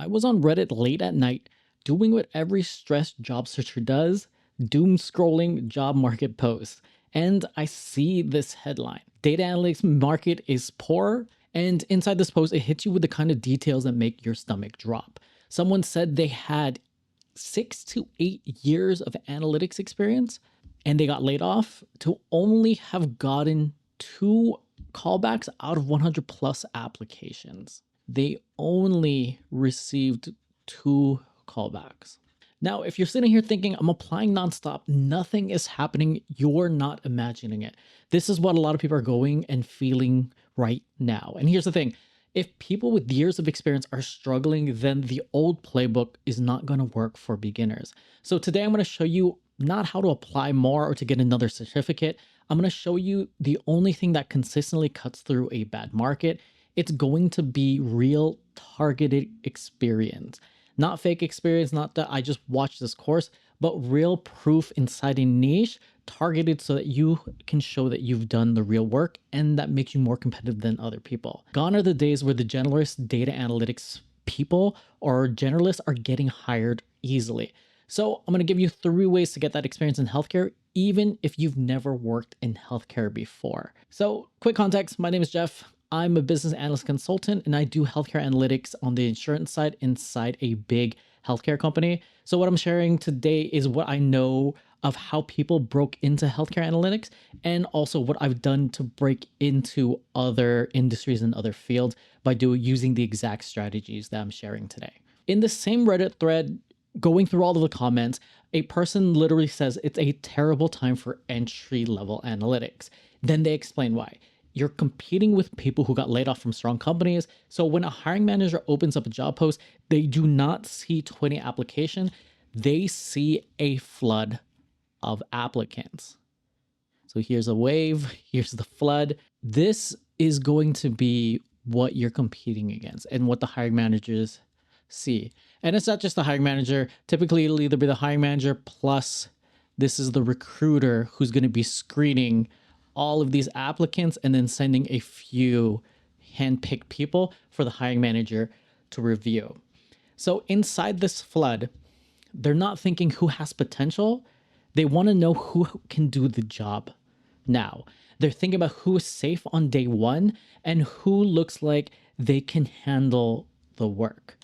I was on Reddit late at night doing what every stressed job searcher does, doom scrolling job market posts. And I see this headline: Data analytics market is poor. And inside this post, it hits you with the kind of details that make your stomach drop. Someone said they had 6 to 8 years of analytics experience and they got laid off to only have gotten 2 callbacks out of 100 plus applications. They only received 2 callbacks. Now, if you're sitting here thinking, I'm applying nonstop, nothing is happening, you're not imagining it. This is what a lot of people are going and feeling right now. And here's the thing: if people with years of experience are struggling, then the old playbook is not going to work for beginners. So today I'm going to show you not how to apply more or to get another certificate. I'm going to show you the only thing that consistently cuts through a bad market. It's going to be real targeted experience, not fake experience, not that I just watched this course, but real proof inside a niche, targeted so that you can show that you've done the real work, and that makes you more competitive than other people. Gone are the days where the generalist data analytics people or generalists are getting hired easily. So I'm going to give you 3 ways to get that experience in healthcare, even if you've never worked in healthcare before. So quick context: my name is Jeff. I'm a business analyst consultant, and I do healthcare analytics on the insurance side inside a big healthcare company. So what I'm sharing today is what I know of how people broke into healthcare analytics, and also what I've done to break into other industries and other fields by using the exact strategies that I'm sharing today. In the same Reddit thread, going through all of the comments, a person literally says it's a terrible time for entry-level analytics. Then they explain why. You're competing with people who got laid off from strong companies. So when a hiring manager opens up a job post, they do not see 20 applications. They see a flood of applicants. So here's a wave, here's the flood. This is going to be what you're competing against and what the hiring managers see. And it's not just the hiring manager. Typically, it'll either be the hiring manager plus this is the recruiter who's going to be screening all of these applicants and then sending a few handpicked people for the hiring manager to review. So inside this flood, they're not thinking who has potential. They want to know who can do the job now. They're thinking about who is safe on day one and who looks like they can handle the work.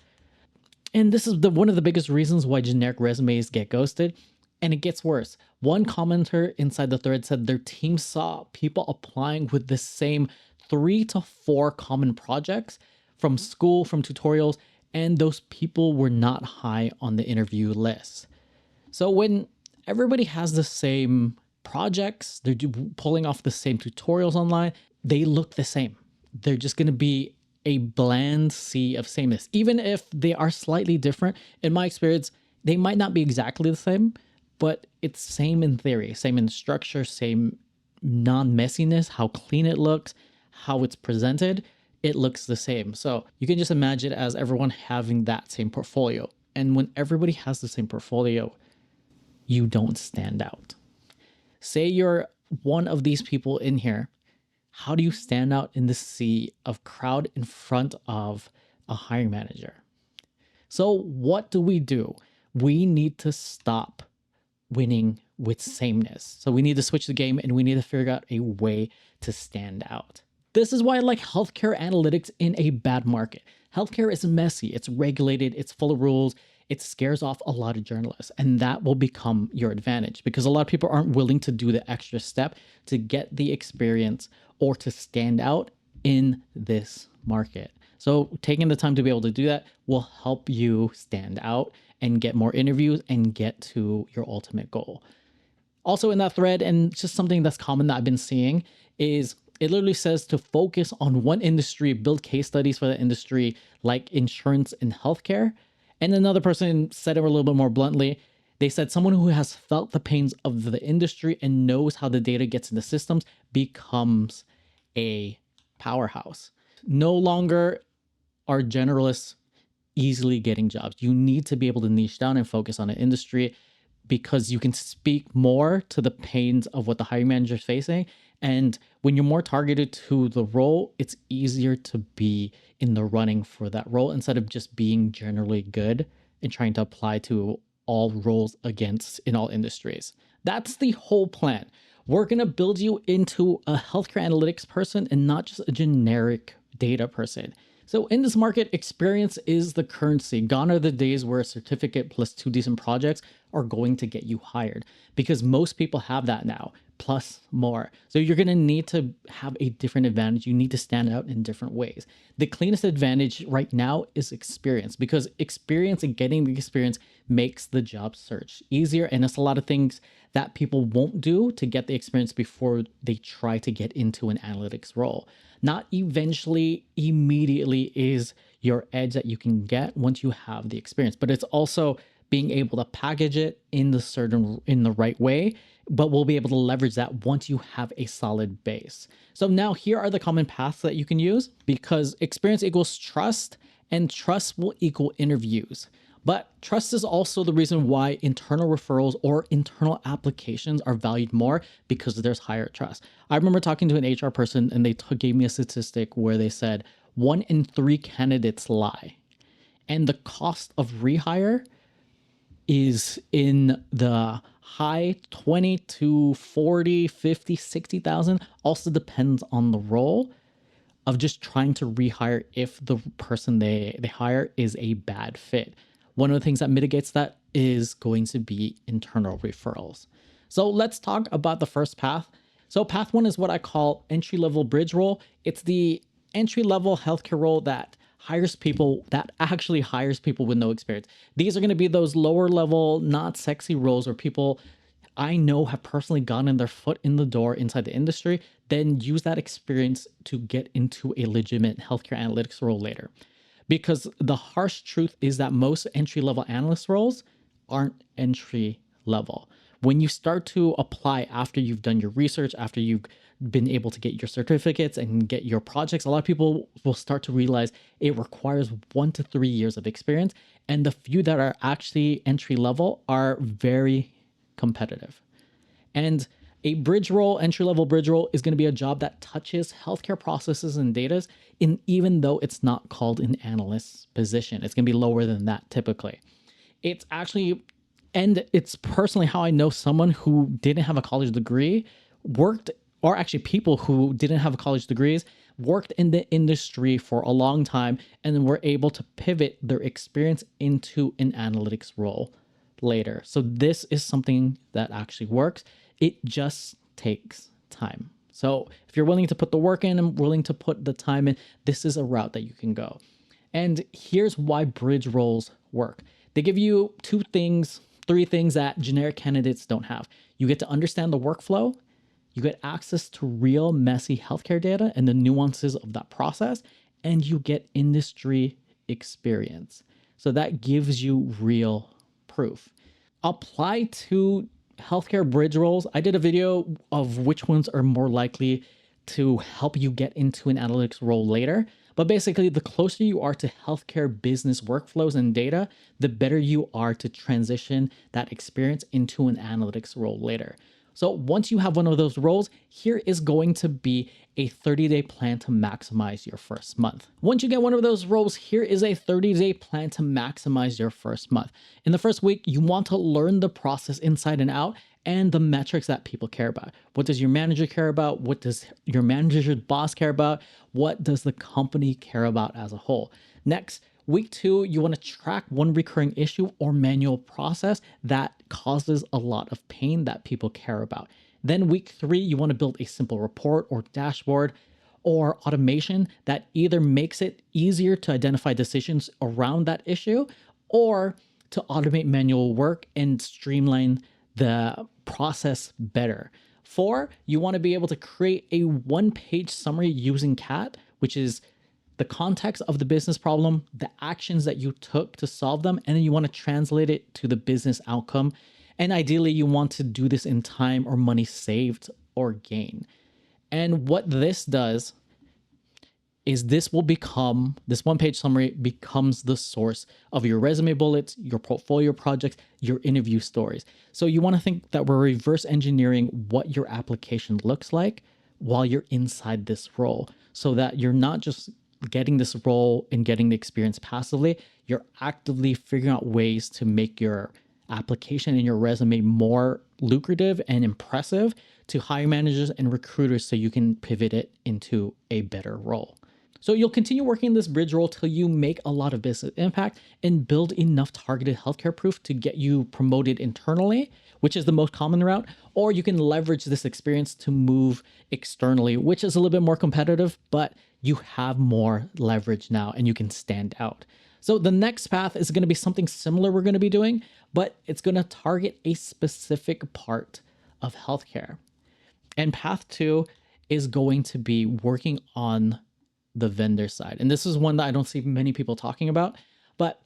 And this is one of the biggest reasons why generic resumes get ghosted. And it gets worse. One commenter inside the thread said their team saw people applying with the same 3 to 4 common projects from school, from tutorials, and those people were not high on the interview list. So when everybody has the same projects, they're pulling off the same tutorials online, they look the same. They're just going to be a bland sea of sameness. Even if they are slightly different, in my experience, they might not be exactly the same, but it's same in theory, same in structure, same non-messiness, how clean it looks, how it's presented, it looks the same. So you can just imagine as everyone having that same portfolio. And when everybody has the same portfolio, you don't stand out. Say you're one of these people in here. How do you stand out in the sea of crowd in front of a hiring manager? So what do? We need to stop winning with sameness. So we need to switch the game and we need to figure out a way to stand out. This is why I like healthcare analytics in a bad market. Healthcare is messy, it's regulated, it's full of rules, it scares off a lot of journalists, and that will become your advantage because a lot of people aren't willing to do the extra step to get the experience or to stand out in this market. So taking the time to be able to do that will help you stand out and get more interviews and get to your ultimate goal. Also in that thread, and just something that's common that I've been seeing, is it literally says to focus on one industry, build case studies for that industry, like insurance and healthcare. And another person said it a little bit more bluntly. They said someone who has felt the pains of the industry and knows how the data gets into systems becomes a powerhouse. No longer are generalists easily getting jobs. You need to be able to niche down and focus on an industry because you can speak more to the pains of what the hiring manager is facing And when you're more targeted to the role, it's easier to be in the running for that role instead of just being generally good and trying to apply to all roles against in all industries. That's the whole plan. We're going to build you into a healthcare analytics person and not just a generic data person. So in this market, experience is the currency. Gone are the days where a certificate plus 2 decent projects are going to get you hired, because most people have that now, plus more. So you're going to need to have a different advantage. You need to stand out in different ways. The cleanest advantage right now is experience, because experience and getting the experience makes the job search easier. And it's a lot of things that people won't do to get the experience before they try to get into an analytics role. Not eventually, immediately is your edge that you can get once you have the experience, but it's also being able to package it in the right way, but we'll be able to leverage that once you have a solid base. So now here are the common paths that you can use, because experience equals trust and trust will equal interviews. But trust is also the reason why internal referrals or internal applications are valued more, because there's higher trust. I remember talking to an HR person and they gave me a statistic where they said 1 in 3 candidates lie. And the cost of rehire is in the high 20 to 40, 50, 60,000. Also depends on the role of just trying to rehire if the person they hire is a bad fit. One of the things that mitigates that is going to be internal referrals. So let's talk about the first path. So path 1 is what I call entry-level bridge role. It's the entry-level healthcare role that actually hires people with no experience. These are going to be those lower level, not sexy roles where people I know have personally gotten their foot in the door inside the industry, then use that experience to get into a legitimate healthcare analytics role later. Because the harsh truth is that most entry-level analyst roles aren't entry level. When you start to apply after you've done your research, after you've been able to get your certificates and get your projects, a lot of people will start to realize it requires 1 to 3 years of experience. And the few that are actually entry level are very competitive. And a bridge role, entry-level bridge role, is going to be a job that touches healthcare processes and data, even though it's not called an analyst position. It's going to be lower than that typically. It's actually, and it's personally how I know someone who didn't have a college degree worked, or actually people who didn't have college degrees worked in the industry for a long time and then were able to pivot their experience into an analytics role later. So this is something that actually works. It just takes time. So if you're willing to put the work in and willing to put the time in, this is a route that you can go. And here's why bridge roles work. They give you 3 things that generic candidates don't have. You get to understand the workflow, you get access to real messy healthcare data and the nuances of that process, and you get industry experience. So that gives you real proof. Apply to healthcare bridge roles. I did a video of which ones are more likely to help you get into an analytics role later. But basically, the closer you are to healthcare business workflows and data, the better you are to transition that experience into an analytics role later. So once you have one of those roles, here is going to be a 30-day plan to maximize your first month. Once you get one of those roles, here is a 30-day plan to maximize your first month. In the first week, you want to learn the process inside and out and the metrics that people care about. What does your manager care about? What does your manager's boss care about? What does the company care about as a whole? Next, week 2, you want to track one recurring issue or manual process that causes a lot of pain that people care about. Then week 3, you want to build a simple report or dashboard or automation that either makes it easier to identify decisions around that issue or to automate manual work and streamline the process better. 4, you want to be able to create a 1-page summary using CAT, which is the context of the business problem, the actions that you took to solve them, and then you want to translate it to the business outcome. And ideally, you want to do this in time or money saved or gain. And what this does is this 1-page summary becomes the source of your resume bullets, your portfolio projects, your interview stories. So you want to think that we're reverse engineering what your application looks like while you're inside this role, so that you're not just getting this role and getting the experience passively, you're actively figuring out ways to make your application and your resume more lucrative and impressive to hiring managers and recruiters so you can pivot it into a better role. So you'll continue working in this bridge role till you make a lot of business impact and build enough targeted healthcare proof to get you promoted internally, which is the most common route, or you can leverage this experience to move externally, which is a little bit more competitive, but you have more leverage now and you can stand out. So the next path is going to be something similar we're going to be doing, but it's going to target a specific part of healthcare. And path 2 is going to be working on the vendor side. And this is one that I don't see many people talking about, but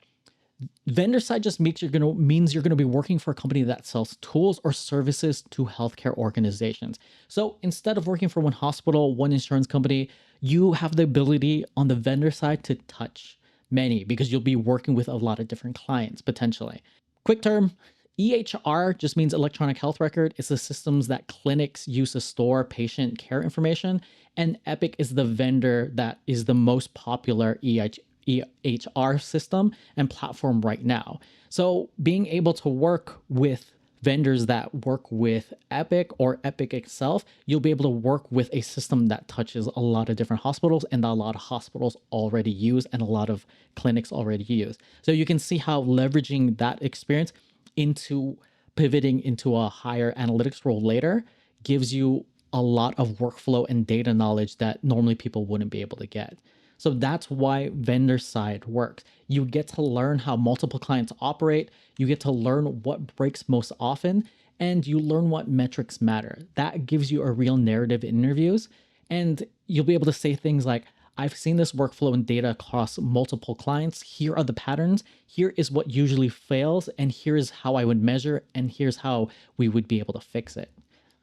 vendor side just means you're going to be working for a company that sells tools or services to healthcare organizations. So instead of working for one hospital, one insurance company, you have the ability on the vendor side to touch many because you'll be working with a lot of different clients potentially. Quick term, EHR just means electronic health record. It's the systems that clinics use to store patient care information. And Epic is the vendor that is the most popular EHR system and platform right now. So being able to work with vendors that work with Epic or Epic itself, you'll be able to work with a system that touches a lot of different hospitals and that a lot of hospitals already use and a lot of clinics already use. So you can see how leveraging that experience into pivoting into a higher analytics role later gives you a lot of workflow and data knowledge that normally people wouldn't be able to get. So that's why vendor side works. You get to learn how multiple clients operate, you get to learn what breaks most often, and you learn what metrics matter. That gives you a real narrative in interviews, and you'll be able to say things like, I've seen this workflow and data across multiple clients. Here are the patterns. Here is what usually fails, and here's how I would measure, and here's how we would be able to fix it.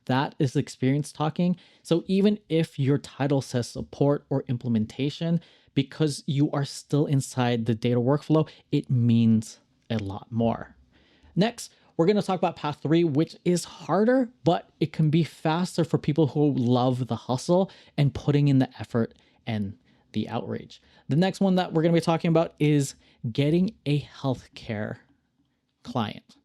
That is experience talking. So even if your title says support or implementation, because you are still inside the data workflow, it means a lot more. Next, we're going to talk about path 3, which is harder, but it can be faster for people who love the hustle and putting in the effort and the outreach. The next one that we're going to be talking about is getting a healthcare client.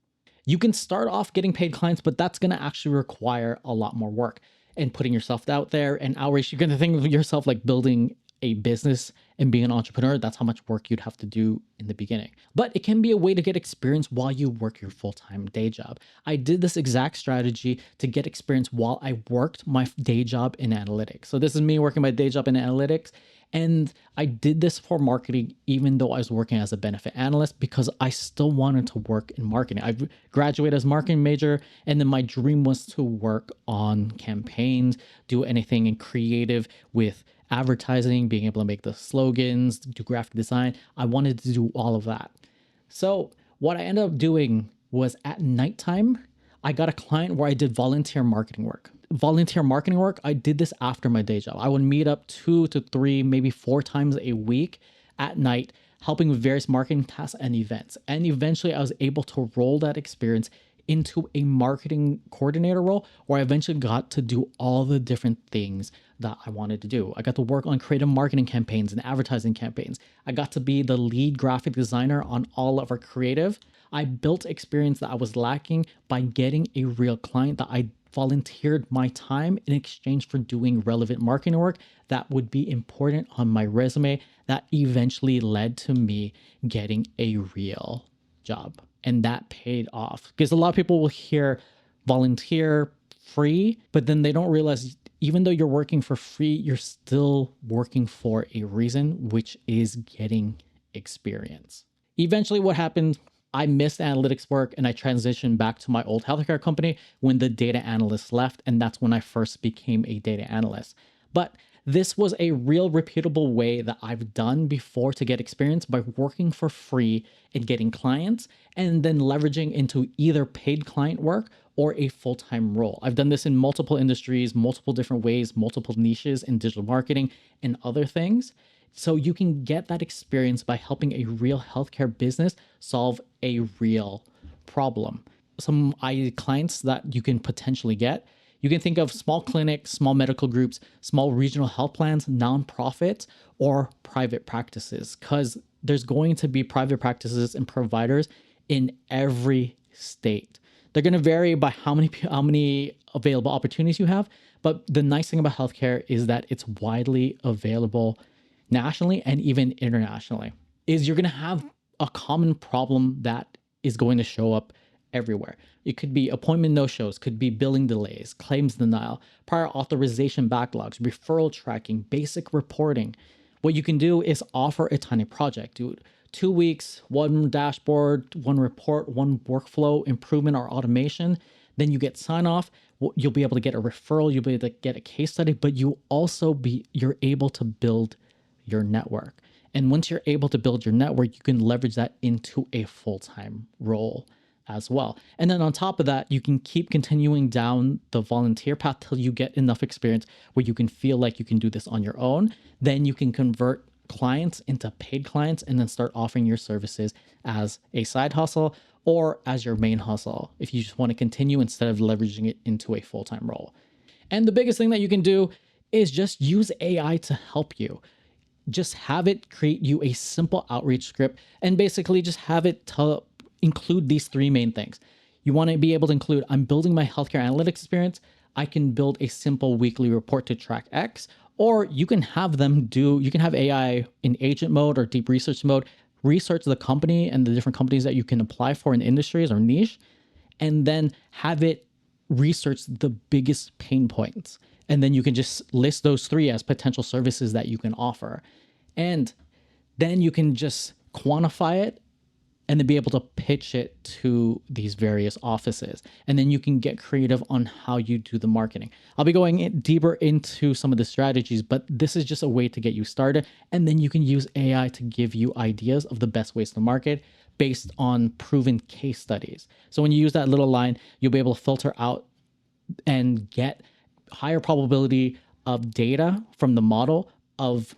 You can start off getting paid clients, but that's going to actually require a lot more work and putting yourself out there and outreach. You're going to think of yourself like building a business and being an entrepreneur. That's how much work you'd have to do in the beginning. But it can be a way to get experience while you work your full-time day job. I did this exact strategy to get experience while I worked my day job in analytics. So this is me working my day job in analytics. And I did this for marketing, even though I was working as a benefit analyst, because I still wanted to work in marketing. I graduated as a marketing major, and then my dream was to work on campaigns, do anything in creative with advertising, being able to make the slogans, do graphic design. I wanted to do all of that. So what I ended up doing was at nighttime, I got a client where I did volunteer marketing work. I did this after my day job. I would meet up 2 to 3, maybe 4 times a week at night, helping with various marketing tasks and events. And eventually I was able to roll that experience into a marketing coordinator role where I eventually got to do all the different things that I wanted to do. I got to work on creative marketing campaigns and advertising campaigns. I got to be the lead graphic designer on all of our creative. I built experience that I was lacking by getting a real client that I volunteered my time in exchange for doing relevant marketing work that would be important on my resume that eventually led to me getting a real job. And that paid off because a lot of people will hear volunteer free, but then they don't realize even though you're working for free, you're still working for a reason, which is getting experience. Eventually what happened, I missed analytics work and I transitioned back to my old healthcare company when the data analyst left. And that's when I first became a data analyst. But this was a real repeatable way that I've done before to get experience by working for free and getting clients and then leveraging into either paid client work or a full-time role. I've done this in multiple industries, multiple different ways, multiple niches in digital marketing and other things. So you can get that experience by helping a real healthcare business solve a real problem. Some clients that you can potentially get, You can think of small clinics, small medical groups, small regional health plans, nonprofits, or private practices, because there's going to be private practices and providers in every state. They're going to vary by how many available opportunities you have, but the nice thing about healthcare is that it's widely available nationally and even internationally. Is you're going to have a common problem that is going to show up everywhere. It could be appointment no-shows, could be billing delays, claims denial, prior authorization backlogs, referral tracking, basic reporting. What you can do is offer a tiny project. Do 2 weeks, one dashboard, one report, one workflow improvement or automation. Then you get sign off. You'll be able to get a referral. You'll be able to get a case study, but you're able to build your network. And once you're able to build your network, you can leverage that into a full-time role as well. And then on top of that, you can keep continuing down the volunteer path till you get enough experience where you can feel like you can do this on your own. Then you can convert clients into paid clients and then start offering your services as a side hustle or as your main hustle if you just want to continue instead of leveraging it into a full-time role. And the biggest thing that you can do is just use AI to help you. Just have it create you a simple outreach script and basically just have it include these three main things. You want to be able to include, I'm building my healthcare analytics experience. I can build a simple weekly report to track X, or you can have AI in agent mode or deep research mode, research the company and the different companies that you can apply for in industries or niche, and then have it research the biggest pain points. And then you can just list those three as potential services that you can offer. And then you can just quantify it and then be able to pitch it to these various offices. And then you can get creative on how you do the marketing. I'll be going deeper into some of the strategies, but this is just a way to get you started. And then you can use AI to give you ideas of the best ways to market based on proven case studies. So when you use that little line, you'll be able to filter out and get higher probability of data from the model of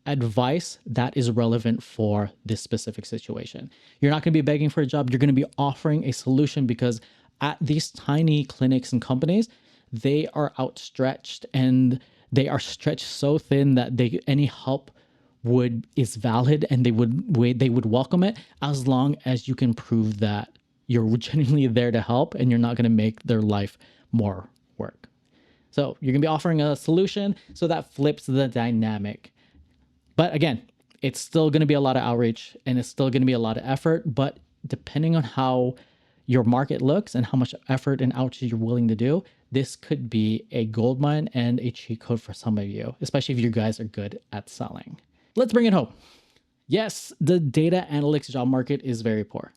advice that is relevant for this specific situation. You're not going to be begging for a job. You're going to be offering a solution because at these tiny clinics and companies, they are outstretched and they are stretched so thin that any help is valid and they would welcome it as long as you can prove that you're genuinely there to help and you're not going to make their life more work. So you're going to be offering a solution so that flips the dynamic. But again, it's still going to be a lot of outreach and it's still going to be a lot of effort. But depending on how your market looks and how much effort and outreach you're willing to do, this could be a goldmine and a cheat code for some of you, especially if you guys are good at selling. Let's bring it home. Yes, the data analytics job market is very poor.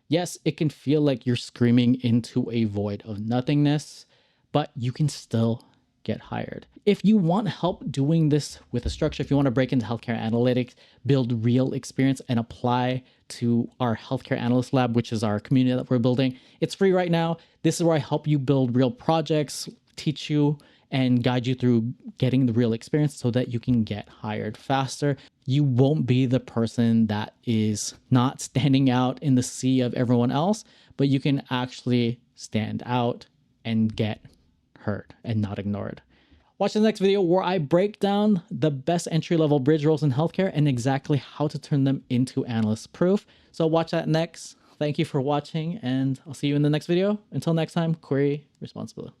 Yes, it can feel like you're screaming into a void of nothingness, but you can still get hired. If you want help doing this with a structure, if you want to break into healthcare analytics, build real experience and apply to our Healthcare Analyst Lab, which is our community that we're building, it's free right now. This is where I help you build real projects, teach you and guide you through getting the real experience so that you can get hired faster. You won't be the person that is not standing out in the sea of everyone else, but you can actually stand out and get heard and not ignored. Watch the next video where I break down the best entry-level bridge roles in healthcare and exactly how to turn them into analyst proof. So watch that next. Thank you for watching and I'll see you in the next video. Until next time, query responsibly.